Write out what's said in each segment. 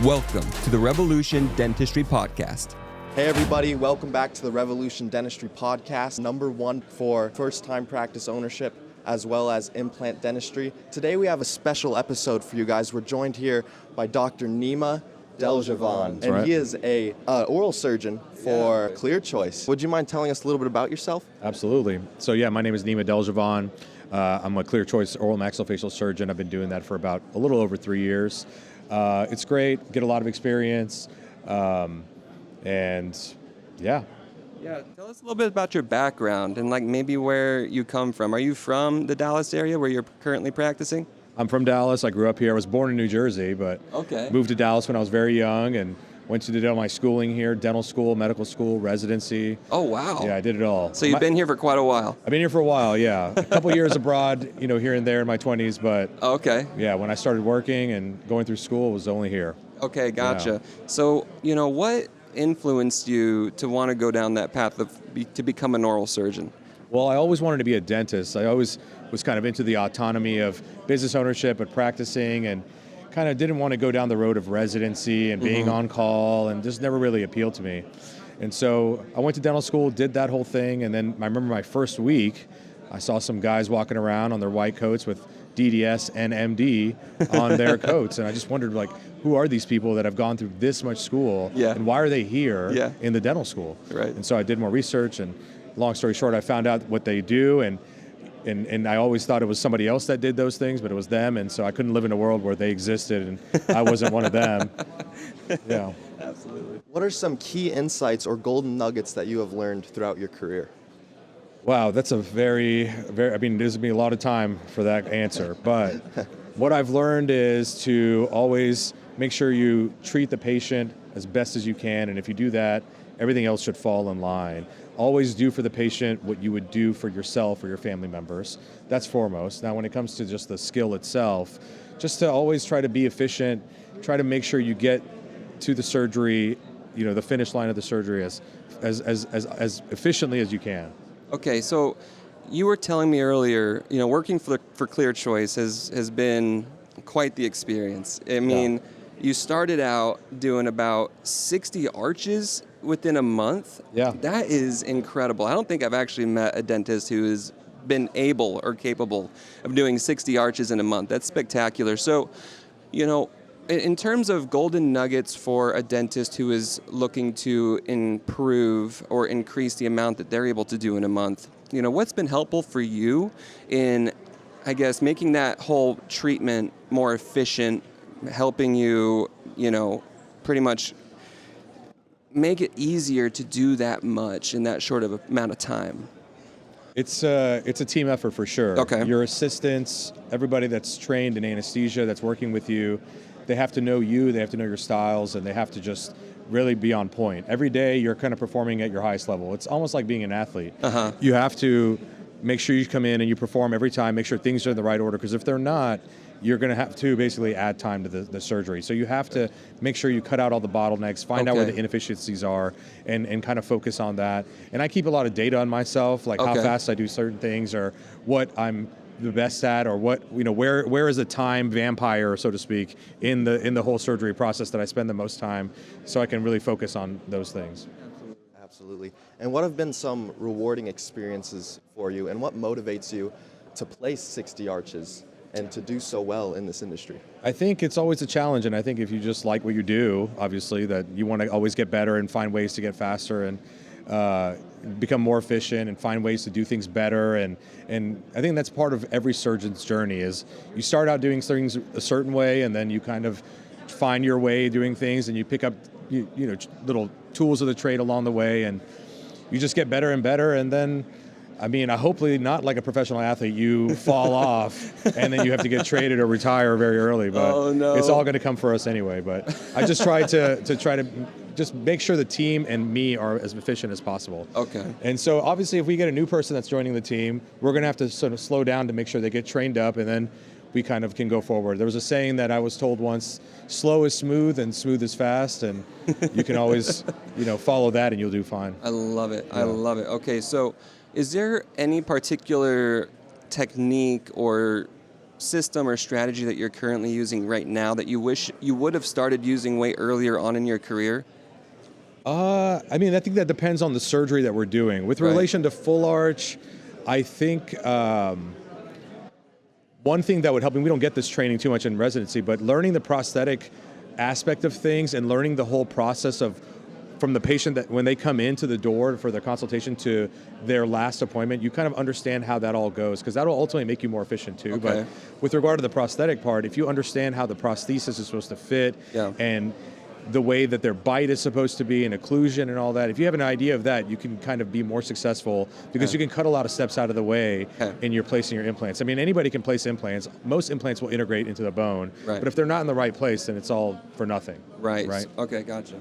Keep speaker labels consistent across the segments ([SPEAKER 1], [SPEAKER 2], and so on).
[SPEAKER 1] Welcome to the Revolution Dentistry Podcast.
[SPEAKER 2] Hey everybody, welcome back to the Revolution Dentistry Podcast, #1 for first-time practice ownership as well as implant dentistry. Today we have a special episode for you guys. We're joined here by Dr. Nima Deljavan, and he is a oral surgeon for Clear Choice. Would you mind telling us a little bit about yourself?
[SPEAKER 3] Absolutely. So my name is Nima Deljavan. I'm a Clear Choice oral maxillofacial surgeon. I've been doing that for about a little over 3 years. It's great, get a lot of experience, and yeah.
[SPEAKER 1] Yeah, tell us a little bit about your background and maybe where you come from. Are you from the Dallas area where you're currently practicing?
[SPEAKER 3] I'm from Dallas. I grew up here. I was born in New Jersey, but moved to Dallas when I was very young and went to do my schooling here, dental school, medical school, residency.
[SPEAKER 1] Oh, wow.
[SPEAKER 3] Yeah, I did it all.
[SPEAKER 1] So you've been here for quite a while.
[SPEAKER 3] I've been here for a while, yeah. A couple years abroad, here and there in my 20s, but yeah, when I started working and going through school, it was only here.
[SPEAKER 1] Okay, gotcha.
[SPEAKER 3] Yeah.
[SPEAKER 1] So, what influenced you to want to go down that path to become an oral surgeon?
[SPEAKER 3] Well, I always wanted to be a dentist. I always was kind of into the autonomy of business ownership and practicing, and kind of didn't want to go down the road of residency and being on call, and just never really appealed to me. And so I went to dental school, did that whole thing, and then I remember my first week, I saw some guys walking around on their white coats with DDS and MD on their coats, and I just wondered, who are these people that have gone through this much school, and why are they here in the dental school?
[SPEAKER 1] Right.
[SPEAKER 3] And so I did more research, and long story short, I found out what they do, and I always thought it was somebody else that did those things, but it was them, and so I couldn't live in a world where they existed, and I wasn't one of them. Yeah.
[SPEAKER 1] Absolutely.
[SPEAKER 2] What are some key insights or golden nuggets that you have learned throughout your career?
[SPEAKER 3] Wow, that's a very, there's going to be a lot of time for that answer, but what I've learned is to always make sure you treat the patient as best as you can, and if you do that, everything else should fall in line. Always do for the patient what you would do for yourself or your family members. That's foremost. Now, when it comes to just the skill itself, just to always try to be efficient, try to make sure you get to the surgery, the finish line of the surgery as efficiently as you can.
[SPEAKER 1] Okay, so you were telling me earlier, working for Clear Choice has been quite the experience. I mean, you started out doing about 60 arches within a month.
[SPEAKER 3] Yeah.
[SPEAKER 1] That is incredible. I don't think I've actually met a dentist who has been able or capable of doing 60 arches in a month. That's spectacular. So, in terms of golden nuggets for a dentist who is looking to improve or increase the amount that they're able to do in a month, what's been helpful for you in, I guess, making that whole treatment more efficient, helping you, pretty much make it easier to do that much in that short of amount of time?
[SPEAKER 3] It's a team effort for sure.
[SPEAKER 1] Okay.
[SPEAKER 3] Your assistants, everybody that's trained in anesthesia, that's working with you, they have to know you, they have to know your styles, and they have to just really be on point. Every day you're kind of performing at your highest level. It's almost like being an athlete. You have to make sure you come in and you perform every time, make sure things are in the right order, because if they're not, you're going to have to basically add time to the surgery. So you have to make sure you cut out all the bottlenecks, find out where the inefficiencies are, and kind of focus on that. And I keep a lot of data on myself, like how fast I do certain things, or what I'm the best at, or what, where is the time vampire, so to speak, in the whole surgery process that I spend the most time, so I can really focus on those things.
[SPEAKER 2] Absolutely. And what have been some rewarding experiences for you, and what motivates you to place 60 arches and to do so well in this industry?
[SPEAKER 3] I think it's always a challenge, and I think if you just like what you do, obviously, that you want to always get better and find ways to get faster and become more efficient and find ways to do things better. And I think that's part of every surgeon's journey is you start out doing things a certain way, and then you kind of find your way doing things, and you pick up little tools of the trade along the way, and you just get better and better. And then, hopefully not like a professional athlete, you fall off and then you have to get traded or retire very early, but it's all going to come for us anyway. But I just try to just make sure the team and me are as efficient as possible.
[SPEAKER 1] Okay.
[SPEAKER 3] And so obviously if we get a new person that's joining the team, we're going to have to sort of slow down to make sure they get trained up, and then we kind of can go forward. There was a saying that I was told once, slow is smooth and smooth is fast, and you can always follow that and you'll do fine.
[SPEAKER 1] I love it.
[SPEAKER 3] Yeah.
[SPEAKER 1] I love it. Okay, so is there any particular technique or system or strategy that you're currently using right now that you wish you would have started using way earlier on in your career?
[SPEAKER 3] I mean, I think that depends on the surgery that we're doing. With
[SPEAKER 1] Right.
[SPEAKER 3] relation to full arch, I think one thing that would help, and we don't get this training too much in residency, but learning the prosthetic aspect of things and learning the whole process of from the patient that when they come into the door for their consultation to their last appointment, you kind of understand how that all goes, because that will ultimately make you more efficient too.
[SPEAKER 1] Okay.
[SPEAKER 3] But with regard to the prosthetic part, if you understand how the prosthesis is supposed to fit
[SPEAKER 1] Yeah.
[SPEAKER 3] and the way that their bite is supposed to be and occlusion and all that, if you have an idea of that, you can kind of be more successful because you can cut a lot of steps out of the way in your placing your implants. I mean, anybody can place implants. Most implants will integrate into the bone,
[SPEAKER 1] Right.
[SPEAKER 3] but if they're not in the right place, then it's all for nothing.
[SPEAKER 1] Right.
[SPEAKER 3] Right.
[SPEAKER 1] Okay, gotcha.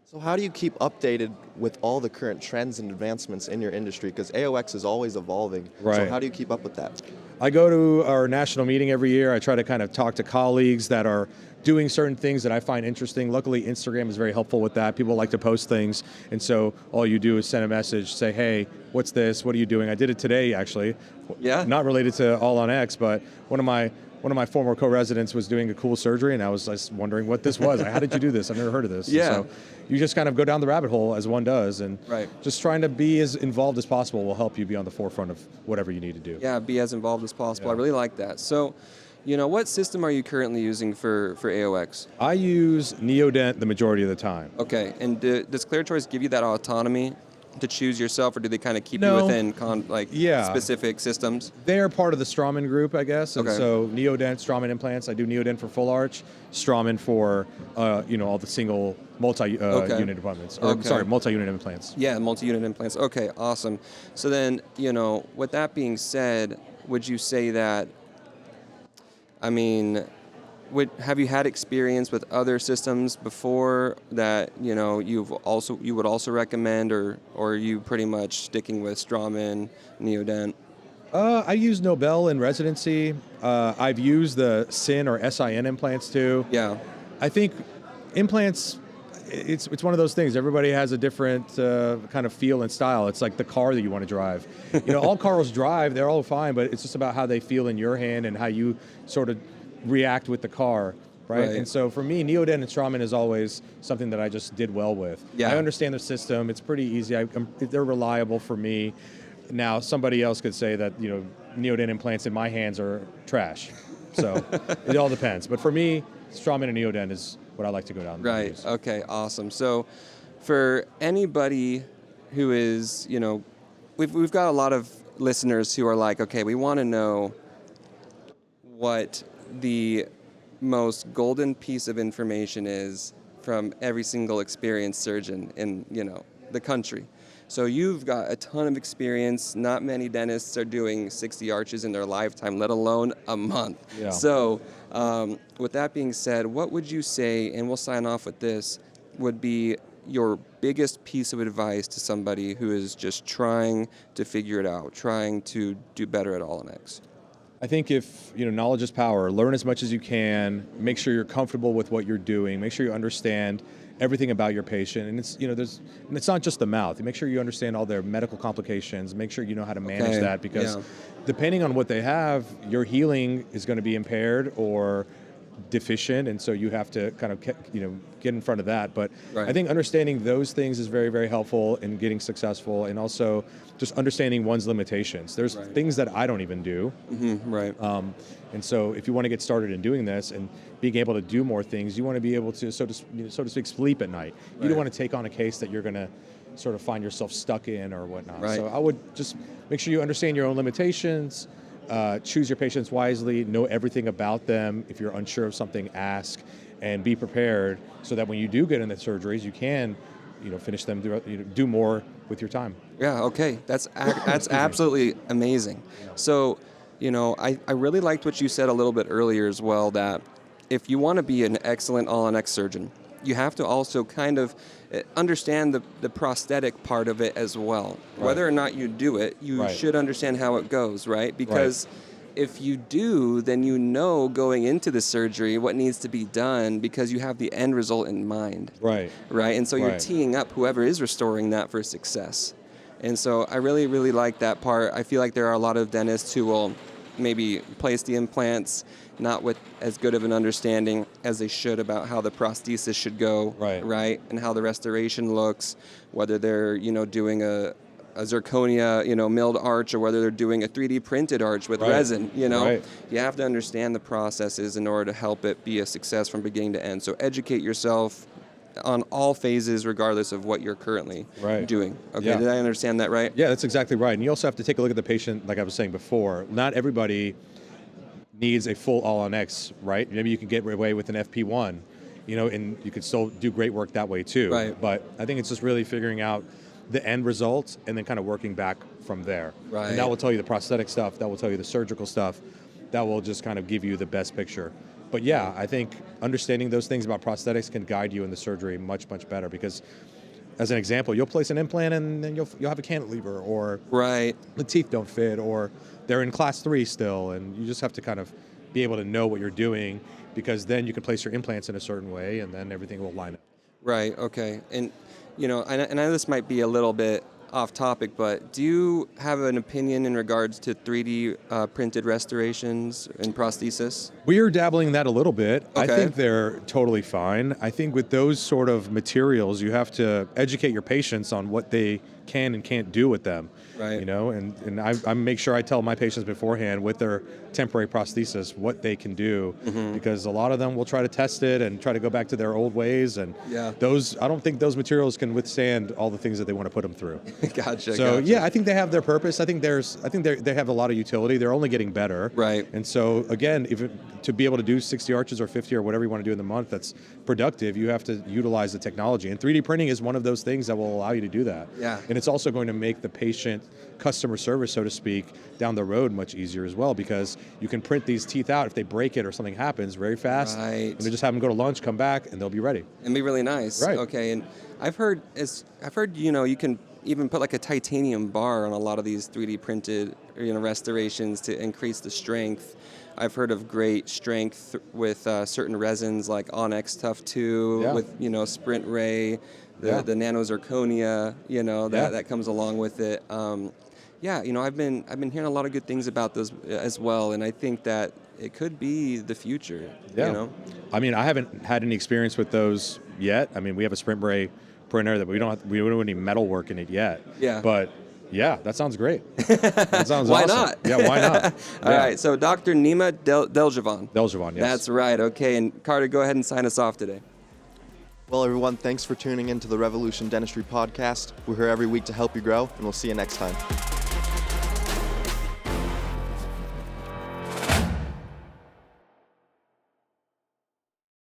[SPEAKER 2] So how do you keep updated with all the current trends and advancements in your industry? Because AOX is always evolving. So
[SPEAKER 3] Right.
[SPEAKER 2] how do you keep up with that?
[SPEAKER 3] I go to our national meeting every year. I try to kind of talk to colleagues that are doing certain things that I find interesting. Luckily, Instagram is very helpful with that. People like to post things. And so all you do is send a message, say, hey, what's this? What are you doing? I did it today, actually.
[SPEAKER 1] Yeah.
[SPEAKER 3] Not related to All on X, but one of my former co-residents was doing a cool surgery, and I was just wondering what this was. How did you do this? I've never heard of this. And
[SPEAKER 1] Yeah.
[SPEAKER 3] so you just kind of go down the rabbit hole as one does, and
[SPEAKER 1] Right.
[SPEAKER 3] just trying to be as involved as possible will help you be on the forefront of whatever you need to do.
[SPEAKER 1] Yeah, be as involved as possible. I
[SPEAKER 3] Yeah.
[SPEAKER 1] really like that. So, what system are you currently using for AOX?
[SPEAKER 3] I use Neodent the majority of the time.
[SPEAKER 1] Okay, and does ClearChoice give you that autonomy to choose yourself, or do they kind of keep you
[SPEAKER 3] No.
[SPEAKER 1] within
[SPEAKER 3] Yeah.
[SPEAKER 1] specific systems?
[SPEAKER 3] They're part of the Straumann group, I guess. And
[SPEAKER 1] Okay.
[SPEAKER 3] so Neodent, Straumann implants. I do Neodent for full arch, Straumann for all the single multi-unit appointments. Or
[SPEAKER 1] Okay.
[SPEAKER 3] sorry, multi-unit implants.
[SPEAKER 1] Yeah, multi-unit implants. Okay, awesome. So then, with that being said, would you say that, have you had experience with other systems before that, you would also recommend, or are you pretty much sticking with Straumann, Neodent?
[SPEAKER 3] I use Nobel in residency. I've used the SIN or SIN implants too.
[SPEAKER 1] Yeah.
[SPEAKER 3] I think implants, it's one of those things. Everybody has a different kind of feel and style. It's like the car that you want to drive. All cars drive, they're all fine, but it's just about how they feel in your hand and how you sort of react with the car, right? And so for me, Neodent and Straumann is always something that I just did well with.
[SPEAKER 1] Yeah.
[SPEAKER 3] I understand the system. It's pretty easy. They're reliable for me. Now, somebody else could say that, Neodent implants in my hands are trash. So it all depends. But for me, Straumann and Neodent is what I like to go down.
[SPEAKER 1] Right.
[SPEAKER 3] Use.
[SPEAKER 1] Okay. Awesome. So, for anybody who is, we've got a lot of listeners who are like, okay, we want to know what the most golden piece of information is from every single experienced surgeon in, the country. So you've got a ton of experience. Not many dentists are doing 60 arches in their lifetime, let alone a month.
[SPEAKER 3] Yeah.
[SPEAKER 1] So with that being said, what would you say, and we'll sign off with this, would be your biggest piece of advice to somebody who is just trying to figure it out, trying to do better at All on X?
[SPEAKER 3] I think if, knowledge is power, learn as much as you can, make sure you're comfortable with what you're doing, make sure you understand everything about your patient. And it's, and it's not just the mouth. Make sure you understand all their medical complications, make sure you know how to manage that, because depending on what they have, your healing is going to be impaired or deficient, and so you have to kind of get in front of that. But I think understanding those things is very, very helpful in getting successful, and also just understanding one's limitations. There's things that I don't even do. And so if you want to get started in doing this and being able to do more things, you want to be able to, so to speak, sleep at night. You don't want to take on a case that you're going to sort of find yourself stuck in or whatnot. So I would just make sure you understand your own limitations, choose your patients wisely, know everything about them. If you're unsure of something, ask, and be prepared so that when you do get into surgeries, you can, finish them, do more with your time.
[SPEAKER 1] Yeah, okay. That's absolutely amazing. So, I really liked what you said a little bit earlier as well, that if you want to be an excellent all-on-X surgeon, you have to also kind of understand the prosthetic part of it as well. Whether or not you do it, you should understand how it goes, right? Because if you do, then going into the surgery what needs to be done, because you have the end result in mind. Right? And so you're teeing up whoever is restoring that for success. And so I really, really like that part. I feel like there are a lot of dentists who will maybe place the implants not with as good of an understanding as they should about how the prosthesis should go, right? And how the restoration looks, whether they're, doing a zirconia, milled arch, or whether they're doing a 3D printed arch with resin, You have to understand the processes in order to help it be a success from beginning to end. So educate yourself on all phases, regardless of what you're currently doing. Okay, did I understand that right?
[SPEAKER 3] Yeah, that's exactly right. And you also have to take a look at the patient, like I was saying before. Not everybody needs a full all-on-X, right? Maybe you can get away with an FP1, and you could still do great work that way too.
[SPEAKER 1] Right.
[SPEAKER 3] But I think it's just really figuring out the end results and then kind of working back from there.
[SPEAKER 1] Right.
[SPEAKER 3] And that will tell you the prosthetic stuff, that will tell you the surgical stuff, that will just kind of give you the best picture. But yeah, I think understanding those things about prosthetics can guide you in the surgery much, much better, because as an example, you'll place an implant and then you'll have a cantilever, or the teeth don't fit, or they're in class 3 still, and you just have to kind of be able to know what you're doing, because then you can place your implants in a certain way and then everything will line up.
[SPEAKER 1] Right, okay. And, I know this might be a little bit off topic, but do you have an opinion in regards to 3D printed restorations and prosthesis?
[SPEAKER 3] We are dabbling in that a little bit.
[SPEAKER 1] Okay.
[SPEAKER 3] I think they're totally fine. I think with those sort of materials, you have to educate your patients on what they can and can't do with them.
[SPEAKER 1] Right.
[SPEAKER 3] And I make sure I tell my patients beforehand with their temporary prosthesis what they can do, because a lot of them will try to test it and try to go back to their old ways, and I don't think those materials can withstand all the things that they want to put them through.
[SPEAKER 1] Gotcha.
[SPEAKER 3] So yeah, I think they have their purpose. I think they have a lot of utility. They're only getting better.
[SPEAKER 1] Right.
[SPEAKER 3] And so again, to be able to do 60 arches or 50 or whatever you want to do in the month that's productive, you have to utilize the technology. And 3D printing is one of those things that will allow you to do that.
[SPEAKER 1] Yeah.
[SPEAKER 3] And it's also going to make the patient customer service, so to speak, down the road much easier as well, because you can print these teeth out if they break it or something happens very fast.
[SPEAKER 1] Right.
[SPEAKER 3] And they just have them go to lunch, come back, and they'll be ready.
[SPEAKER 1] It'd be really nice.
[SPEAKER 3] Right.
[SPEAKER 1] Okay. And I've heard you can even put like a titanium bar on a lot of these 3D printed restorations to increase the strength. I've heard of great strength with certain resins like Onyx Tough 2, with Sprint Ray, the nano zirconia, that comes along with it. I've been hearing a lot of good things about those as well, and I think that it could be the future.
[SPEAKER 3] Yeah. I mean, I haven't had any experience with those yet. I mean, we have a Sprint Ray printer that we don't have any metal work in it yet.
[SPEAKER 1] Yeah.
[SPEAKER 3] But yeah, that sounds great. That sounds
[SPEAKER 1] Why
[SPEAKER 3] awesome.
[SPEAKER 1] not?
[SPEAKER 3] Yeah, why not?
[SPEAKER 1] All right, so Dr. Nima Deljavan.
[SPEAKER 3] Deljavan, yes.
[SPEAKER 1] That's right, okay. And Carter, go ahead and sign us off today.
[SPEAKER 2] Well, everyone, thanks for tuning in to the Revolution Dentistry Podcast. We're here every week to help you grow, and we'll see you next time.